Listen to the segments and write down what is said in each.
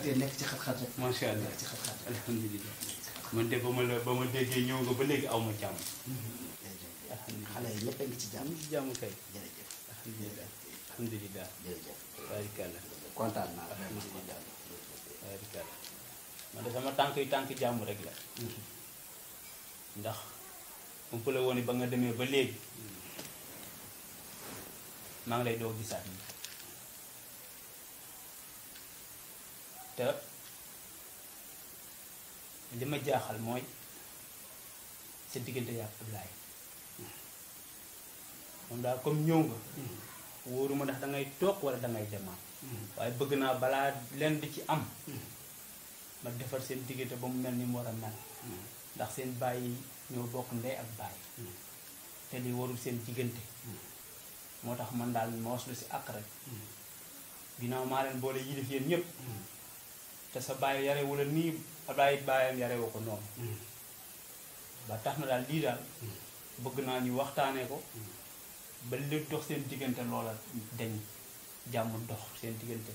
macha allah alhamdulilah man de ba ma déggee ñëw nga ba léegi aw ma jàmm. xale yi ñëpp a ngi ci jàmm. ci jàmm kay. jërëjëf alhamdulilah alhamdulilah. jërëjëf barikàlla. kontaan naa alhamdulilah barikàlla. man de sama tànk yi tànk jàmm rek la. ndax mu la woon ba nga demee ba léegi maa ngi lay doo gisaat nii te li ma jaaxal mooy sa diggante yaa Ablaye moom daal comme ñëw nga wóoruma ndax dangay toog wala dangay demaat waaye bëgg naa balaa leen di ci am ma defar seen diggante ba mu mel ni mu war a mel ndax seen bàyyi ñoo bokk ndey ak bàyyi te li warul seen diggante moo tax man daal ma waslu si àq rek ginnaaw maa leen boole yilif yéen ñëpp te sa bàyyi yarewu la nii Ablaye bàyyam yarewu ko noonu ba tax na daal lii daal bëgg naa ñu waxtaanee ko ba li dox seen diggante loola dañ jàmm dox seen diggante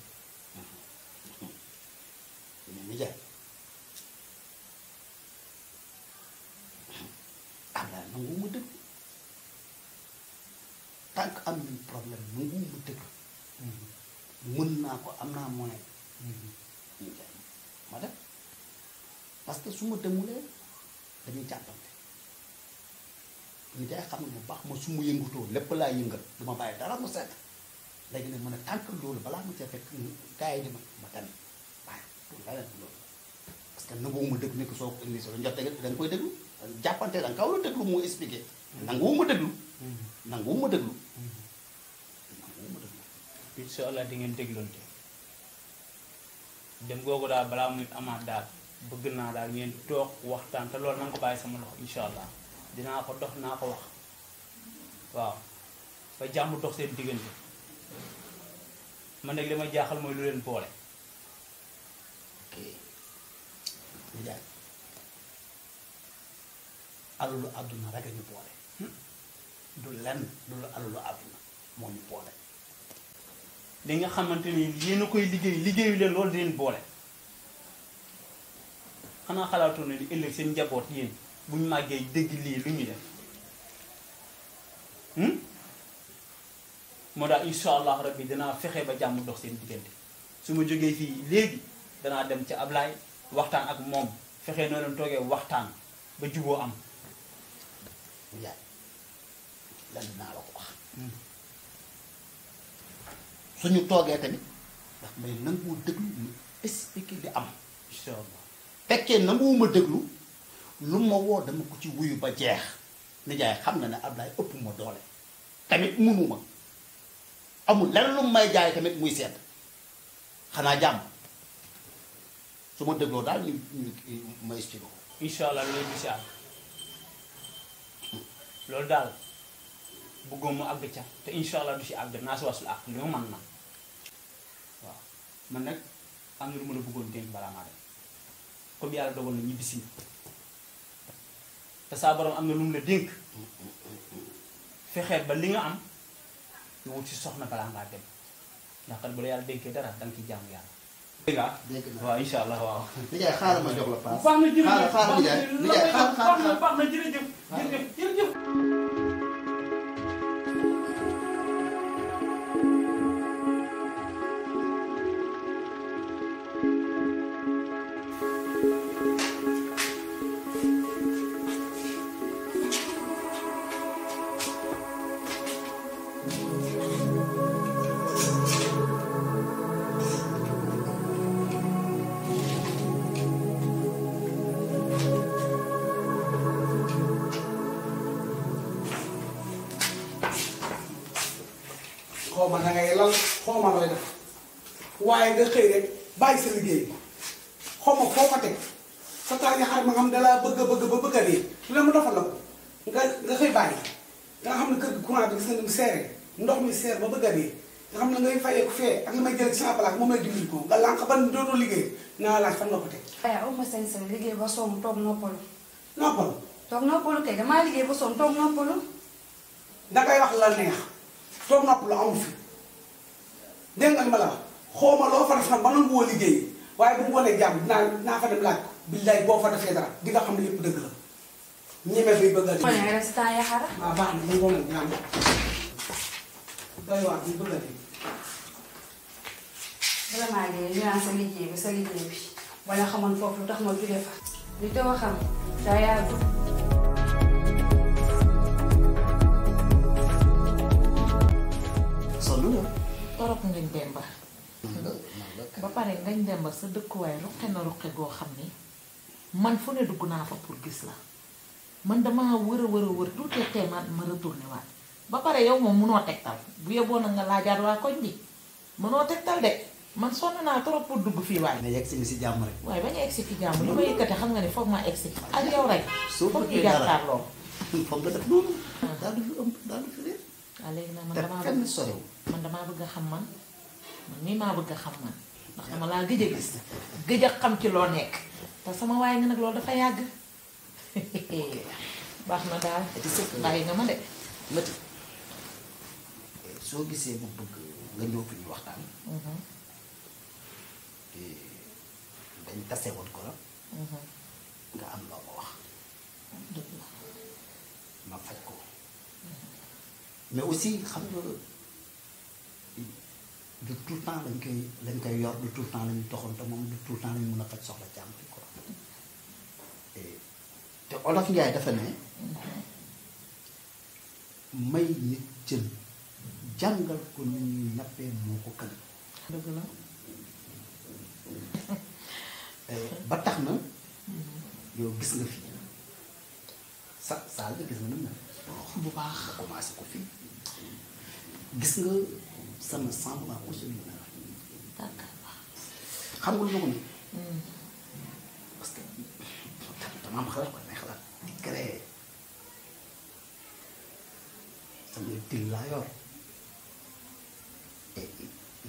nijaay Ablaye nangu ma dëgg tant que am nañ problème nangu ma dëgg mën naa ko am naa moyen nijaay ma def parce que su ma demulee dañuy jàppante nijaay xam nga bu baax ma su ma yëngatoo lépp laa yëngal du ma bàyyi dara mu sedd léegi nag mën a tànk loolu balaa ma cee fekk gars yi di ma tamit waaye pour la leen loolu parce que nanguwuma déglu nekk soo ko indi soo njot da nga koy déglu jàppante da nga kaw la déglu moo expliqué nanguwuma déglu nanguwuma déglu nanguwuma déglu incha allah di ngeen dégloonte dem googu daal balaa muy amaat daal bëgg naa daal ngeen toog waxtaan te loolu na nga ko bàyyi sama loxo incha allah dinaa ko dox naa ko wax waaw ba jàmm dox seen diggante man nag li ma jaaxal mooy lu leen boole. ok nijaay alalu àdduna rek a ñu boole du lenn du la alalu àdduna moo ñu boole li nga xamante ni yéen a koy liggéeyu leen loolu di leen boole xanaa xalaatoon na ni ëllëg seen njaboot yéen bu ñu màggee dégg lii lu ñuy def moo daal incha allah rabbi danaa fexe ba jàmm dox seen diggante su ma jógee fii léegi danaa dem ca Ablaye waxtaan ak moom fexe noo leen toogee waxtaan ba juboo am. nijaay lan dinaa la ko wax suñu toogee tamit ndax may nanguwul déglu ñu expliquer li am incha allah fekkee nanguwuma déglu lu ma woo dama ko ci wuyu ba jeex nijaay xam na ne Ablaye ëpp ma doole tamit munuma amul lenn lu may jaay tamit muy sedd xanaa jàmm su ma dégloo daal ñu ma expliqué ko incha allah loolu du si àgg loolu daal bëggoon mu àgg ca te incha allah du si àgg naa si wasul àgg li ma man na waaw man nag am na lu ma la bëggoon dénk balaa maa dem comme yàlla dogal na ñibbisi te saa borom am na lu mu la dénk fexeel ba li nga am nga wut si soxna balaa ngaa dem ndax kat bu la yàlla dénkee dara danga ci jaamu yàlla. dégg nga waaw incha allah waaw. nijaay xaaral ma jox la paas. baax na jërëjëf xaaral nijaay baax na jërëjëf jërëjëf. xaw ma na ngay lal xaw ma looy def waaye nga xëy rek bàyyi sa liggéey xaw ma foo ko teg sa taal nga xam ma xam dalaa bëgg ba bëgg a dee lu ne mu defal la ko nga xëy bàyyi nga xam ne kër gi courant bi gis nga ni mu seere ndox mi seer ba bëgg a dee nga xam ne ngay fayeeku fee ak li may jël ci sama place moom lay dimbali ko nga lànq ban dootoo liggéey naa laaj fan nga ko teg. waaye aw ma sañ-sañ liggéey ba sonn toog noppalu. noppalu. toog noppalu kay damaa liggéey ba sonn toog noppalu. dangay wax la neex toog noppalu amu fi dégg nga li ma la wax xaw ma loo fa def nag ba nangu woo liggéey waaye bu mu wanee jàmm dinaa fa dem laaj ko billaay boo fa defee dara di nga xam ne lépp dëgg la ñeme fay bëgg a liggéey. kon nag restant yaxara. waaw baax na dañ ko mën jàmm doy waar bi bëgg a dee. vraiment de ñu naan sa liggéey bi wala xamoon foofu lu tax ma jóge fa. li te waxam daa yàgg. sonn nga. torop ngañ demba ba pare ngañ demba sa dëkkuwaay ruqe na ruqe goo xam ni man fu ne dugg naa fa pour gis la man damaa wër a wër tuuti teemaat ma retourné waat ba pare yow moom munoo tegtal bu yeboo na nga laajaat waa koñ bi munoo tegtal de man sonn naa trop pour dugg fii waaye. mais yegg si jàmm rek. waaye ba ñu egg si fi jàmm li ma yëkkate xam nga ne foog ma egg si ak yow rek. soo foog ñu bëggee dara jàkkaarloo. foog nga def noonu. daal di fi ëmb daal di fi réer. waaw léegi nag man te damaa fenn bëgg soriwul. man damaa bëgg a xam man mii maa bëgg a xam man ndax dama laa gëj a gis gëj a xam ci loo nekk te sama waay nga nag loolu dafa yàgg baax na daal bàyyi nga ma de. Mati soo gisee bu bëgg nga ñëw fi ñu waxtaan. dañ tase woon ko la. nga am loo ma wax. dëgg la. ma faj ko. mais aussi xam nga du tout le temps lañ koy yor du tout le temps lañu doxoon te moom du tout le temps lañu mën a faj soxla jàmm bi quoi. te Olof Njaay dafa ne may nit jën jàngal ko ni ñuy nappee moo ko kan. dëgg la. ba tax na yow gis nga fi saal bi gis nga na mel. bu baax nga commencé ko fii gis nga sama semblant aussi lu mel d'accord. xam nga lu ma ko ne parce que dama am xalaat ko may xalaat di créer sama til laa yor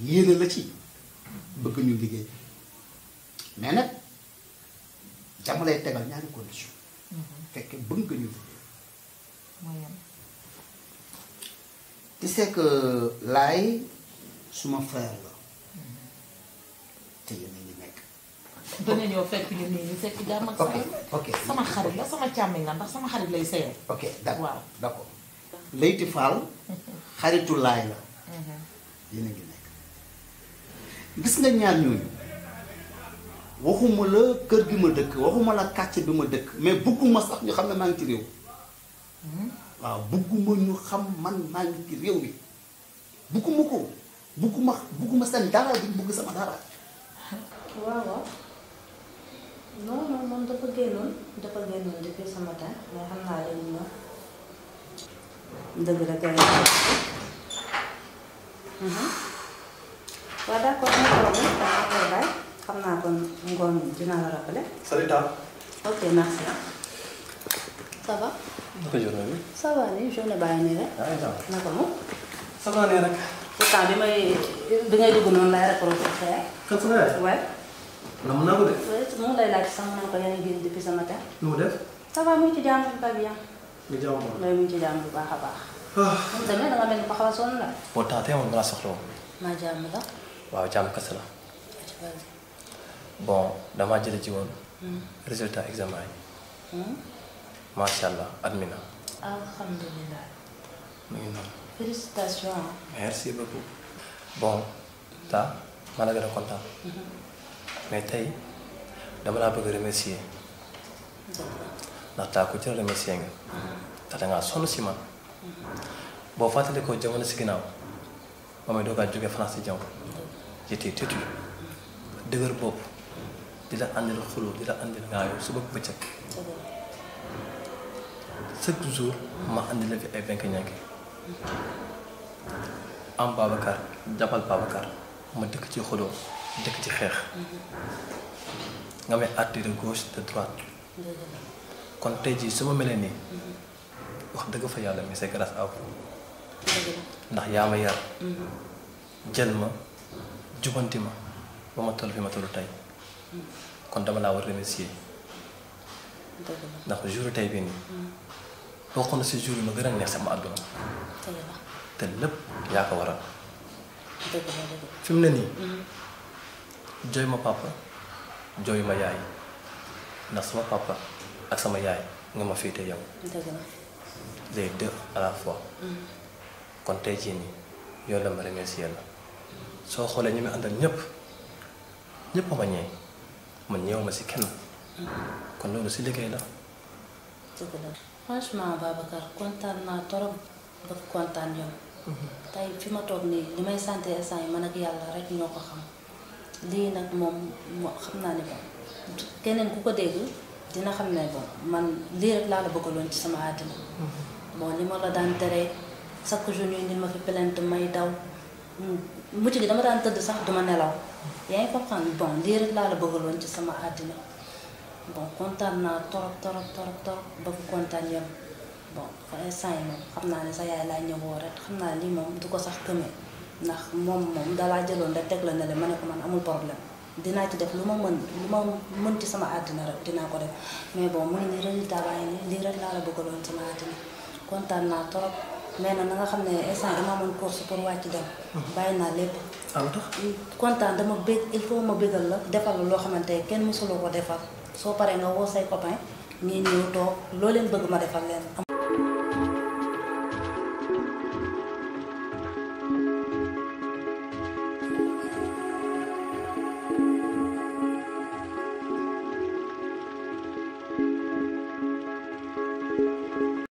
yéene la ci bëgg ñu liggéey mais nag dama lay tegal ñaari condition fekkee bëgg nga ñu liggéey mooy yan. tu sais que Laay suma frère la te yéen a ngi nekk. dana ñëw fekk ñu nii ñu fekk jàmm ak ok salaam. ok sama xarit la sama càmmiñ la ndax sama xarit lay seyal. ok d'accord waaw. d'accord Leyti Fall xaritu Laay la yéen a ngi nekk gis nga ñaar ñooñu waxuma la kër gi ma dëkk waxuma la quartier bi ma dëkk mais bëgguma sax ñu xam ne maa ngi ci réew waaw bëgguma ñu xam man maa ngi ci réew mi bëgguma ko bëgguma seen dara bi bëgg sama dara. waaw non moom dafa génnoon depuis ce matin mais xam naa dañu ñëw dëgg la kay waaw d'accord no problème dama koy bàyyi xam naa kon ngoon dinaa la rappeler. Salut Ta. Ok merci. Ça va? Naka journée bi. Ça va nii journée bàyyi nii rek. yaa ngi taw. naka moom. ça va ne rek. pourtant bi ngay dugg noonu laay reproché xëy kan sa yaay. waaye. nam naa ko de. moom lay laaj sax mu ne ko yaa ngi génn depuis ce matin. nu mu def. ça va mu ngi ci jàmm pas bien. nga jàmm ma. loolu mu ngi ci jàmm bu baax a baax. moom tamit da nga mel ni ko xaw a sonn la. boo taatee moom nga soxla woon. maa jàmm la. waaw jàmm kese la. bon damaa jële ci woon. résultat examen yi. macha allah admis na. alhamdulilah. mu ngi noonu. félicitations. merci beaucoup. bon Ta maa la gën a kontaan. mais tey dama laa bëgg a remercier. ndax taa ku ci remercier nga. ndax dangaa sonn si man. boo fàttali ko jamono si ginnaaw ba may doogaa jóge France si jaww j'étais têtu dëgër bopp di la andil xuloo di la andil ngaayoo suba bëccëg chaque jour ma andi la fi ay benk ñanki am Babacar jàppal Babacar ma dëkk ci xuloo dëkk ci xeex nga may àtte de gauche de droite kon tey jii su ma melee nii wax dëgg fa yàlla mais c'est grâce à vous dëgg la. ndax yaa ma yar jël ma jubanti ma ba ma toll fi ma toll tey kon dama laa war remercier dëgg la. ndax jour tey bii nii bokk na si jour yi ma gën a neex sama àdduna dëgg la. te lépp yaa ko waral dëgg la dëgg la. fi mu ne nii jooy ma papa jooy ma yaay ndax sama papa ak sama yaay nga ma féete yow dëgg la. les deux à la fois kon tey jii nii yow la ma remercier la soo xoolee ñi ma àndal ñëpp ma ñëw man ñëw ma si kenn kon loolu si liggéey la dëgg la. franchement Babacar kontaan naa torop dafa kontaan yow. tey fi ma toog nii li may sant instant yi man ak yàlla rek ñoo ko xam lii nag moom xam naa ne bon keneen ku ko dégg dina xam ne bon man lii rek laa la bëggaloon ci sama àddina. bon li ma la daan tere chaque jour ñu indil ma fi plainte may daw mucc gi dama daan tëdd sax duma nelaw yaa ngi comprendre bon lii rek laa la bëggaloon ci sama àddina bon kontaan naa torop ba ko kontaan yow bon instant yi moom xam naa ne sa yaay laa ñëwoo rek xam naa lii moom du ko sax këmee ndax moom dalaa jëloon rek teg la ne ma ne ko man amul problème dinaa ci def lu ma mën ci sama àddina rek dinaa ko def mais bon mu ngi nii résultat baa ngi nii lii rek laa la bëggaloon sama àddina kontaan naa torop mais nag na nga xam ne instant dama amoon course pour wàcc dem bàyyi naa lépp kontaan dama bég il faut ma bégal la defal la loo xamante kenn mësuloo ko defal soo paree nga woo say copain ñii ñëw toog loo leen bëgg ma defal leen